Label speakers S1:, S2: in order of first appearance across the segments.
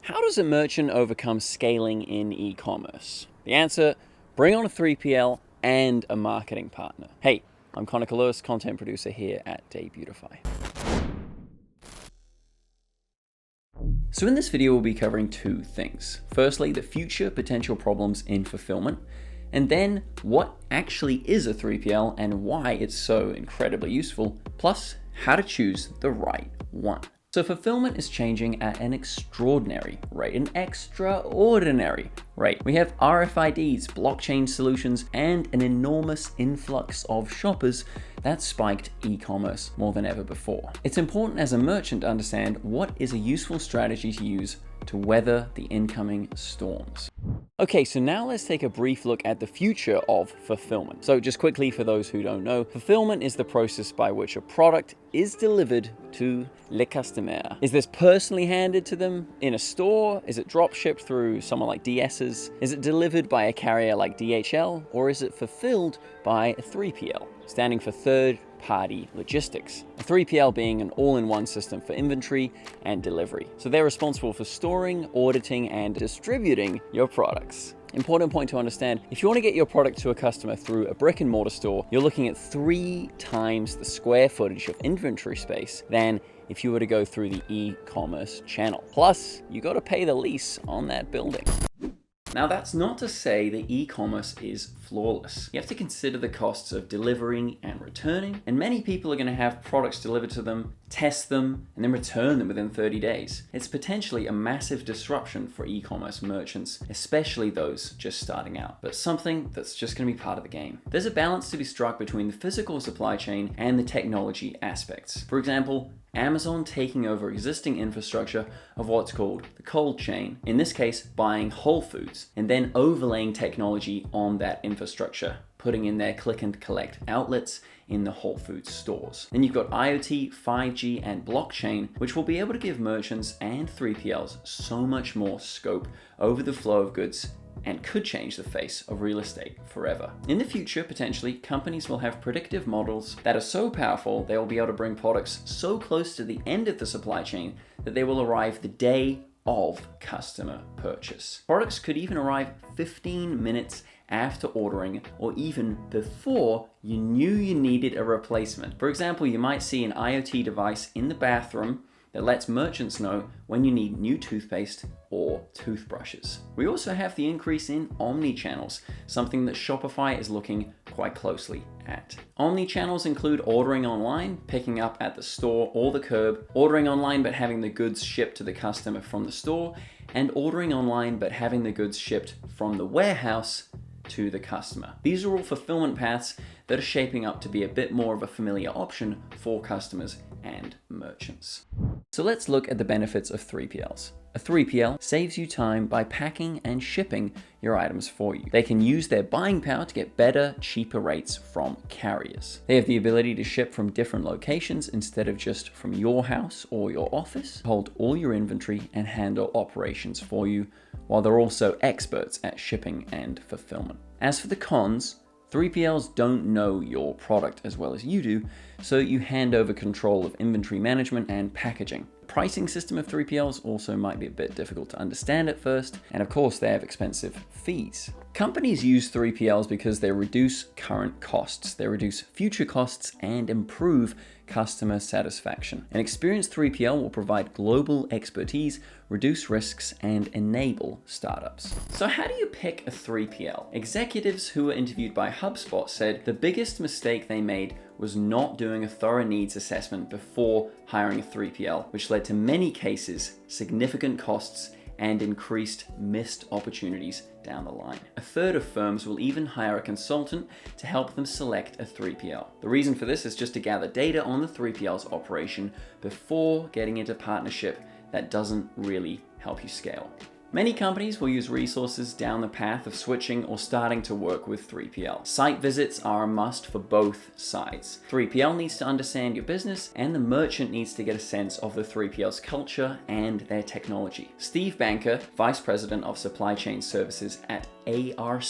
S1: How does a merchant overcome scaling in e-commerce? The answer, bring on a 3PL and a marketing partner. Hey, I'm Connor Kalos, content producer here at Debutify. So in this video, we'll be covering two things. Firstly, the future potential problems in fulfillment, and then what actually is a 3PL and why it's so incredibly useful, plus how to choose the right one. So fulfillment is changing at an extraordinary rate, an extraordinary rate. We have RFIDs, blockchain solutions, and an enormous influx of shoppers that spiked e-commerce more than ever before. It's important as a merchant to understand what is a useful strategy to use to weather the incoming storms. Okay, so now let's take a brief look at the future of fulfillment. So just quickly, for those who don't know, fulfillment is the process by which a product is delivered to le customer. Is this personally handed to them in a store? Is it drop shipped through someone like DS's? Is it delivered by a carrier like DHL? Or is it fulfilled by a 3PL, standing for third-party logistics? A 3PL being an all-in-one system for inventory and delivery. So they're responsible for storing, auditing, and distributing your products. Important point to understand, if you want to get your product to a customer through a brick and mortar store, you're looking at 3 times the square footage of inventory space than if you were to go through the e-commerce channel. Plus, you got to pay the lease on that building. Now that's not to say that e-commerce is flawless. You have to consider the costs of delivering and returning, and many people are going to have products delivered to them, test them, and then return them within 30 days. It's potentially a massive disruption for e-commerce merchants, especially those just starting out, but something that's just going to be part of the game. There's a balance to be struck between the physical supply chain and the technology aspects. For example, Amazon taking over existing infrastructure of what's called the cold chain, in this case buying Whole Foods, and then overlaying technology on that infrastructure, putting in their click and collect outlets in the Whole Foods stores. Then you've got IoT, 5G, and blockchain, which will be able to give merchants and 3PLs so much more scope over the flow of goods and could change the face of real estate forever. In the future, potentially, companies will have predictive models that are so powerful they will be able to bring products so close to the end of the supply chain that they will arrive the day of customer purchase. Products could even arrive 15 minutes after ordering or even before you knew you needed a replacement. For example, you might see an IoT device in the bathroom that lets merchants know when you need new toothpaste or toothbrushes. We also have the increase in omni-channels, something that Shopify is looking quite closely at. Omni-channels include ordering online, picking up at the store or the curb, ordering online but having the goods shipped to the customer from the store, and ordering online but having the goods shipped from the warehouse to the customer. These are all fulfillment paths that are shaping up to be a bit more of a familiar option for customers and merchants. So let's look at the benefits of 3PLs. A 3PL saves you time by packing and shipping your items for you. They can use their buying power to get better, cheaper rates from carriers. They have the ability to ship from different locations instead of just from your house or your office, hold all your inventory and handle operations for you, while they're also experts at shipping and fulfillment. As for the cons, 3PLs don't know your product as well as you do, so you hand over control of inventory management and packaging. The pricing system of 3PLs also might be a bit difficult to understand at first, and of course they have expensive fees. Companies use 3PLs because they reduce current costs, they reduce future costs, and improve customer satisfaction. An experienced 3PL will provide global expertise, reduce risks, and enable startups. So how do you pick a 3PL? Executives who were interviewed by HubSpot said the biggest mistake they made was not doing a thorough needs assessment before hiring a 3PL, which led to many cases, significant costs, and increased missed opportunities down the line. A third of firms will even hire a consultant to help them select a 3PL. The reason for this is just to gather data on the 3PL's operation before getting into partnership that doesn't really help you scale. Many companies will use resources down the path of switching or starting to work with 3PL. Site visits are a must for both sides. 3PL needs to understand your business, and the merchant needs to get a sense of the 3PL's culture and their technology. Steve Banker, Vice President of Supply Chain Services at ARC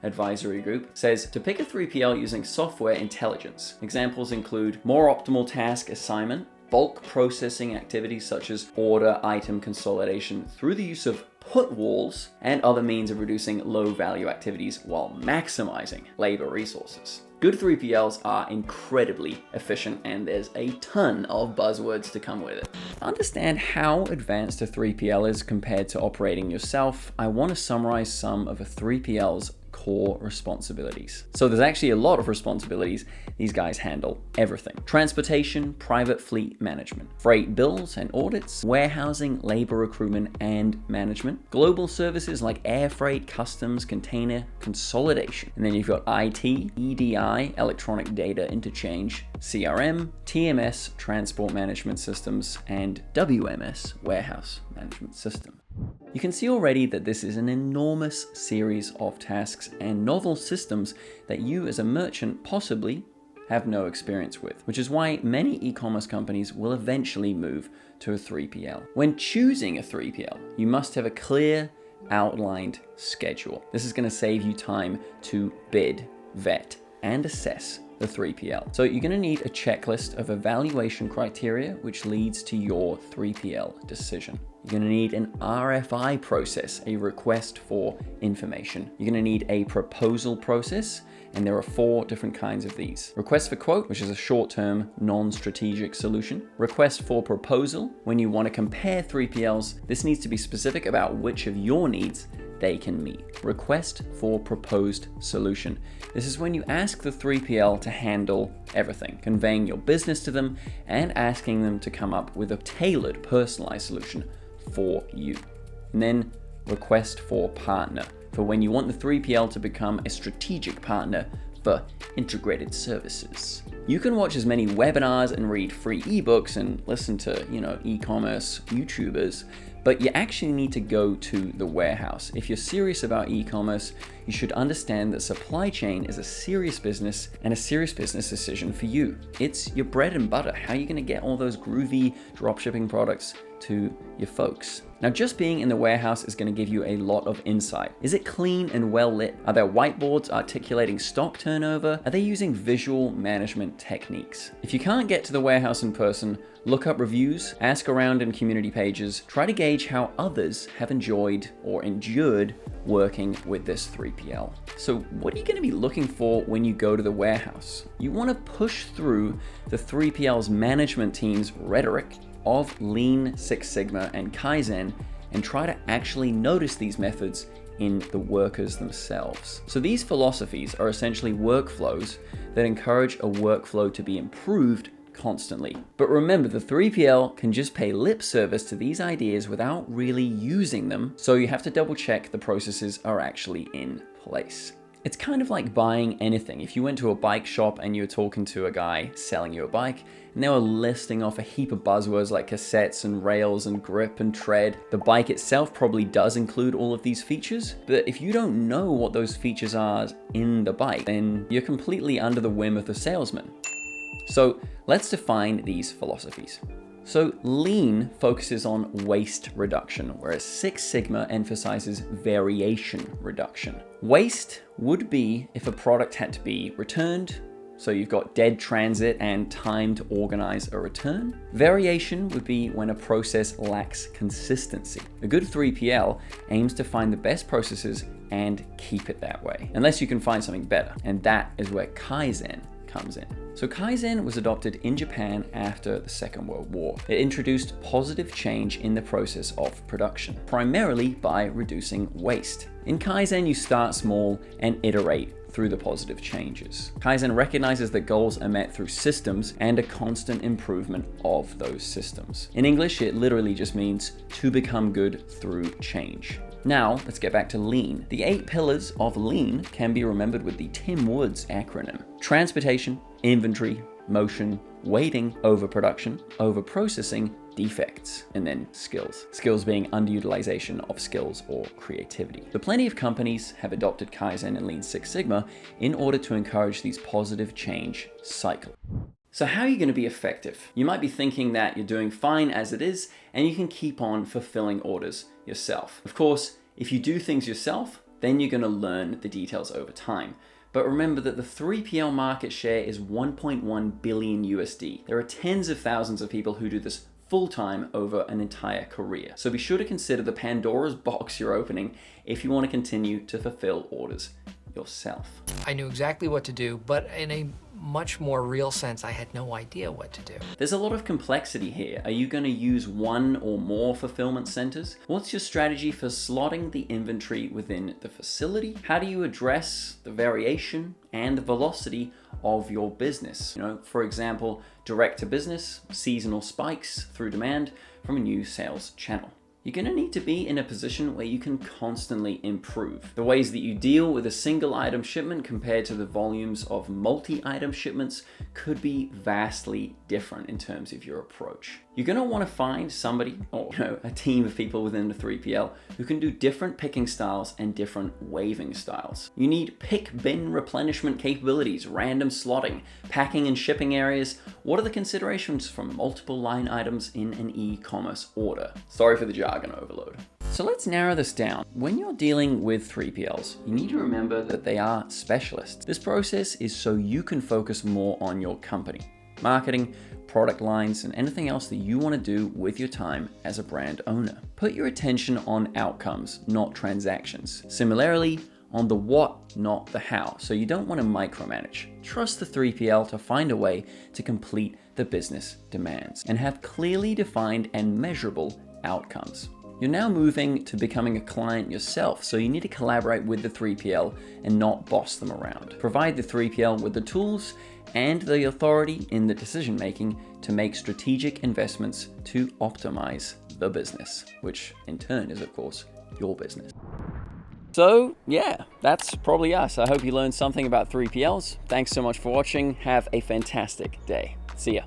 S1: Advisory Group, says to pick a 3PL using software intelligence. Examples include more optimal task assignment, bulk processing activities such as order item consolidation through the use of put walls and other means of reducing low value activities while maximizing labor resources. Good 3PLs are incredibly efficient, and there's a ton of buzzwords to come with it. To understand how advanced a 3PL is compared to operating yourself, I want to summarize some of a 3PL's core responsibilities. So there's actually a lot of responsibilities. These guys handle everything: transportation, private fleet management, freight bills and audits, warehousing, labor recruitment and management, global services like air freight, customs, container consolidation. And then you've got IT, EDI, electronic data interchange, CRM, TMS, transport management systems, and WMS, warehouse management system. You can see already that this is an enormous series of tasks and novel systems that you as a merchant possibly have no experience with, which is why many e-commerce companies will eventually move to a 3PL. When choosing a 3PL, you must have a clear, outlined schedule. This is going to save you time to bid, vet, and assess the 3PL. So you're going to need a checklist of evaluation criteria, which leads to your 3PL decision. You're going to need an RFI process, a request for information. You're going to need a proposal process, and there are 4 different kinds of these. Request for quote, which is a short-term, non-strategic solution. Request for proposal, when you want to compare 3PLs, this needs to be specific about which of your needs they can meet. Request for proposed solution. This is when you ask the 3PL to handle everything, conveying your business to them and asking them to come up with a tailored, personalized solution for you. And then request for partner, for when you want the 3PL to become a strategic partner for integrated services. You can watch as many webinars and read free ebooks and listen to, e-commerce YouTubers, but you actually need to go to the warehouse. If you're serious about e-commerce, you should understand that supply chain is a serious business and a serious business decision for you. It's your bread and butter. How are you going to get all those groovy dropshipping products to your folks? Now, just being in the warehouse is going to give you a lot of insight. Is it clean and well lit? Are there whiteboards articulating stock turnover? Are they using visual management techniques? If you can't get to the warehouse in person, look up reviews, ask around in community pages, try to gauge how others have enjoyed or endured working with this 3PL. So what are you going to be looking for when you go to the warehouse? You want to push through the 3PL's management team's rhetoric of Lean, Six Sigma, and Kaizen, and try to actually notice these methods in the workers themselves. So these philosophies are essentially workflows that encourage a workflow to be improved constantly. But remember, the 3PL can just pay lip service to these ideas without really using them, so you have to double check the processes are actually in place. It's kind of like buying anything. If you went to a bike shop and you were talking to a guy selling you a bike, and they were listing off a heap of buzzwords like cassettes and rails and grip and tread, the bike itself probably does include all of these features, but if you don't know what those features are in the bike, then you're completely under the whim of the salesman. So let's define these philosophies. So Lean focuses on waste reduction, whereas Six Sigma emphasizes variation reduction. Waste would be if a product had to be returned, so you've got dead transit and time to organize a return. Variation would be when a process lacks consistency. A good 3PL aims to find the best processes and keep it that way, unless you can find something better, and that is where Kaizen comes in. So Kaizen was adopted in Japan after the Second World War. It introduced positive change in the process of production, primarily by reducing waste. In Kaizen, you start small and iterate through the positive changes. Kaizen recognizes that goals are met through systems and a constant improvement of those systems. In English, it literally just means to become good through change. Now, let's get back to Lean. The 8 pillars of Lean can be remembered with the Tim Woods acronym: transportation, inventory, motion, waiting, overproduction, overprocessing, defects, and then skills. Skills being underutilization of skills or creativity. But plenty of companies have adopted Kaizen and Lean Six Sigma in order to encourage these positive change cycles. So how are you going to be effective? You might be thinking that you're doing fine as it is, and you can keep on fulfilling orders yourself. Of course, if you do things yourself, then you're going to learn the details over time. But remember that the 3PL market share is 1.1 billion USD. There are tens of thousands of people who do this full-time over an entire career. So be sure to consider the Pandora's box you're opening if you want to continue to fulfill orders yourself.
S2: I knew exactly what to do, but in a much more real sense, I had no idea what to do.
S1: There's a lot of complexity here. Are you going to use one or more fulfillment centers? What's your strategy for slotting the inventory within the facility? How do you address the variation and velocity of your business? For example, direct to business, seasonal spikes through demand from a new sales channel. You're going to need to be in a position where you can constantly improve. The ways that you deal with a single item shipment compared to the volumes of multi-item shipments could be vastly different in terms of your approach. You're going to want to find somebody or a team of people within the 3PL who can do different picking styles and different waving styles. You need pick bin replenishment capabilities, random slotting, packing and shipping areas. What are the considerations for multiple line items in an e-commerce order? Sorry for the jargon overload. So let's narrow this down. When you're dealing with 3PLs, you need to remember that they are specialists. This process is so you can focus more on your company, marketing, product lines, and anything else that you want to do with your time as a brand owner. Put your attention on outcomes, not transactions. Similarly, on the what, not the how. So you don't want to micromanage. Trust the 3PL to find a way to complete the business demands and have clearly defined and measurable outcomes. You're now moving to becoming a client yourself, so you need to collaborate with the 3PL and not boss them around. Provide the 3PL with the tools and the authority in the decision-making to make strategic investments to optimize the business, which in turn is, of course, your business. So yeah, that's probably us. I hope you learned something about 3PLs. Thanks so much for watching. Have a fantastic day. See ya.